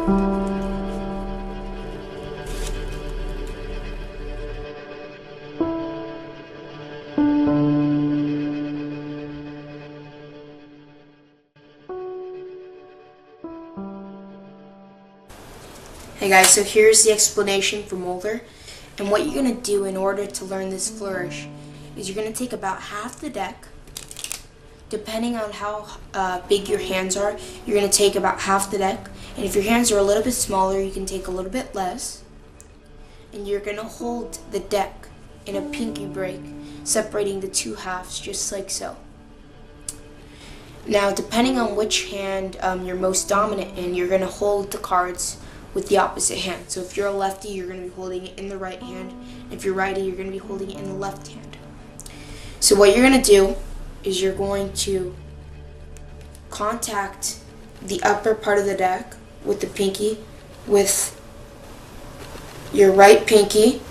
Hey guys, so here's the explanation for Moller. And what you're going to do in order to learn this flourish is you're going to take about half the deck. Depending on how big your hands are, you're going to take about half the deck. And if your hands are a little bit smaller, you can take a little bit less. And you're going to hold the deck in a pinky break, separating the two halves just like so. Now, depending on which hand you're most dominant in, you're going to hold the cards with the opposite hand. So if you're a lefty, you're going to be holding it in the right hand. If you're righty, you're going to be holding it in the left hand. So what you're going to do is you're going to contact the upper part of the deck with the pinky, with your right pinky,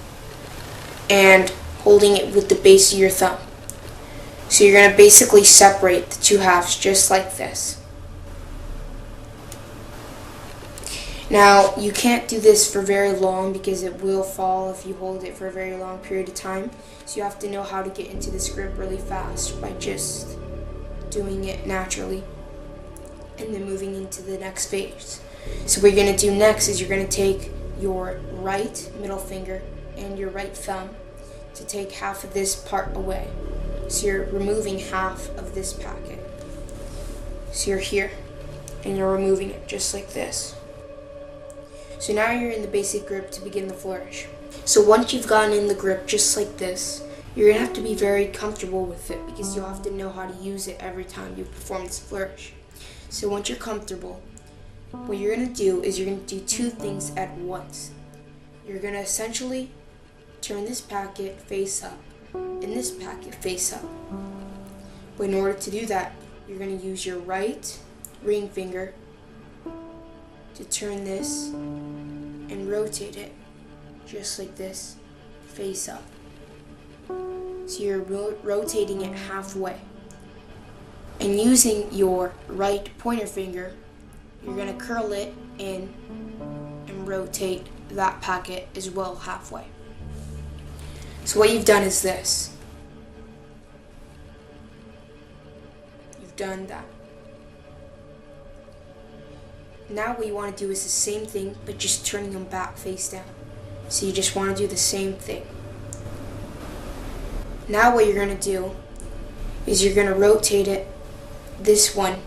and holding it with the base of your thumb. So you're going to basically separate the two halves just like this. Now, you can't do this for very long because it will fall if you hold it for a very long period of time. So you have to know how to get into this grip really fast by just doing it naturally and then moving into the next phase. So what you're going to do next is you're going to take your right middle finger and your right thumb to take half of this part away. So you're removing half of this packet. So you're here and you're removing it just like this. So now you're in the basic grip to begin the flourish. So once you've gotten in the grip just like this, you're going to have to be very comfortable with it because you'll have to know how to use it every time you perform this flourish. So once you're comfortable, what you're going to do is you're going to do two things at once. You're going to essentially turn this packet face up and this packet face up. But in order to do that, you're going to use your right ring finger to turn this and rotate it just like this, face up. So you're rotating it halfway. And using your right pointer finger, you're going to curl it in and rotate that packet as well halfway. So what you've done is this. You've done that. Now what you want to do is the same thing, but just turning them back face down. So you just want to do the same thing. Now what you're going to do is you're going to rotate it, this one,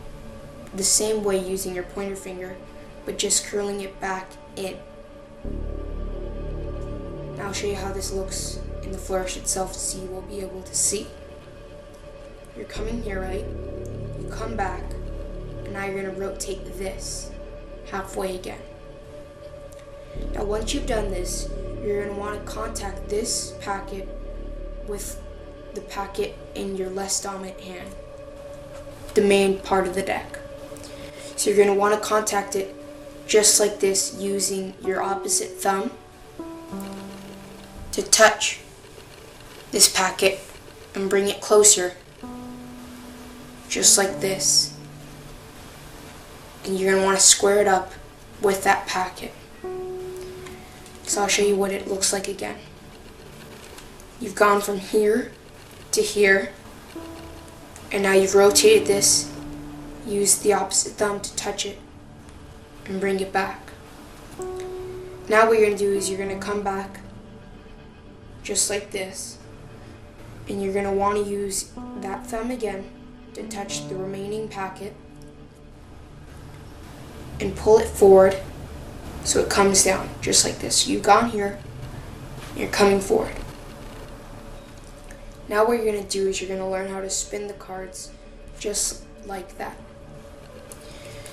the same way using your pointer finger, but just curling it back in. Now I'll show you how this looks in the flourish itself so you will be able to see. You're coming here, right? You come back, and now you're going to rotate this halfway again. Now once you've done this, you're going to want to contact this packet with the packet in your less dominant hand, the main part of the deck. So you're going to want to contact it just like this using your opposite thumb to touch this packet and bring it closer just like this. And you're going to want to square it up with that packet. So I'll show you what it looks like again. You've gone from here to here, and now you've rotated this. Use the opposite thumb to touch it and bring it back. Now what you're going to do is you're going to come back just like this, and you're going to want to use that thumb again to touch the remaining packet and pull it forward so it comes down just like this. You've gone here, you're coming forward. Now what you're going to do is you're going to learn how to spin the cards just like that.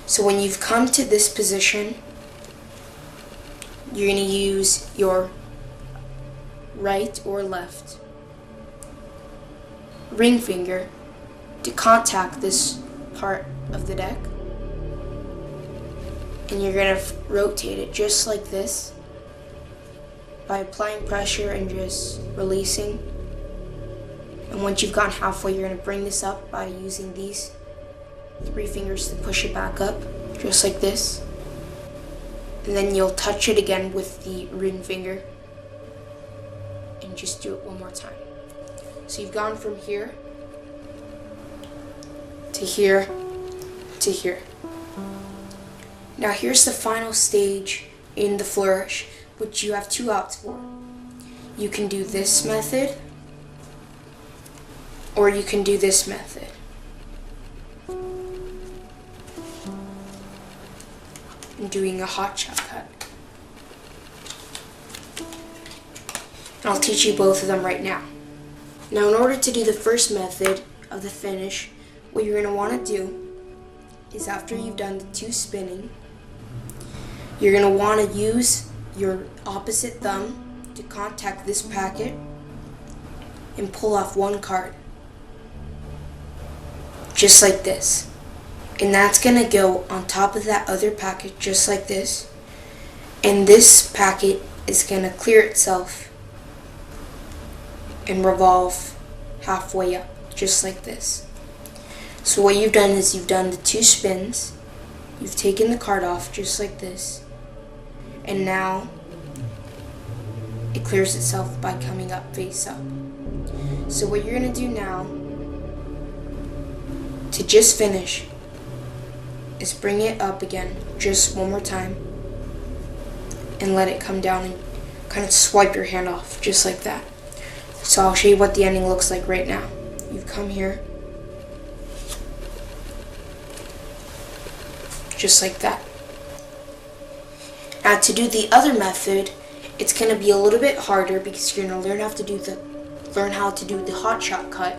So when you've come to this position, you're going to use your right or left ring finger to contact this part of the deck, and you're going to rotate it just like this by applying pressure and just releasing. And once you've gone halfway, you're going to bring this up by using these 3 fingers to push it back up just like this. And then you'll touch it again with the ring finger. And just do it one more time. So you've gone from here to here to here. Now here's the final stage in the flourish, which you have two outs for. You can do this method, or you can do this method. I'm doing a hot shot cut. And I'll teach you both of them right now. Now in order to do the first method of the finish, what you're going to want to do is after you've done the two spinning, you're going to want to use your opposite thumb to contact this packet and pull off one card. Just like this. And that's going to go on top of that other packet just like this. And this packet is going to clear itself and revolve halfway up just like this. So what you've done is you've done the two spins, you've taken the card off just like this, and now it clears itself by coming up face up. So what you're going to do now to just finish is bring it up again just one more time and let it come down and kind of swipe your hand off just like that. So I'll show you what the ending looks like right now. You come here just like that. Now to do the other method, it's going to be a little bit harder because you're going to learn how to do the hot shot cut.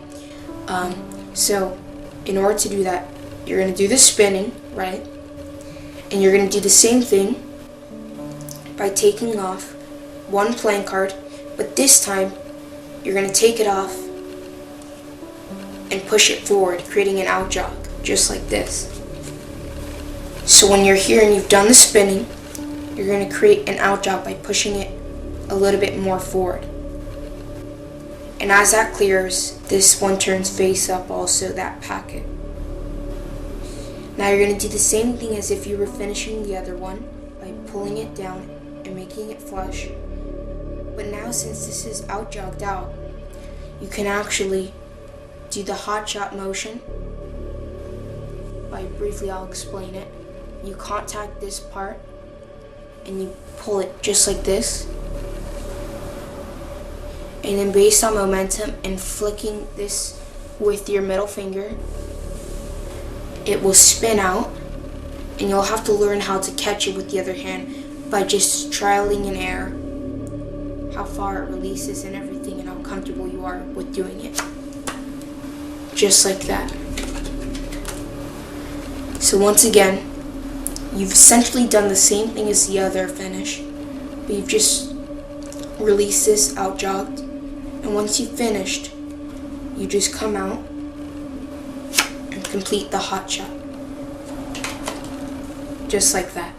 So in order to do that, you're going to do the spinning, right? And you're going to do the same thing by taking off one playing card, but this time you're going to take it off and push it forward, creating an out jog, just like this. So when you're here and you've done the spinning, you're going to create an out jog by pushing it a little bit more forward. And as that clears, this one turns face up also, that packet. Now you're going to do the same thing as if you were finishing the other one by pulling it down and making it flush. But now since this is out jogged out, you can actually do the hot shot motion by briefly I'll explain it. You contact this part and you pull it just like this, and then based on momentum and flicking this with your middle finger, it will spin out, and you'll have to learn how to catch it with the other hand by just trialing in air how far it releases and everything and how comfortable you are with doing it. Just like that. So once again, you've essentially done the same thing as the other finish, but you've just released this out jogged, and once you've finished, you just come out and complete the hot shot. Just like that.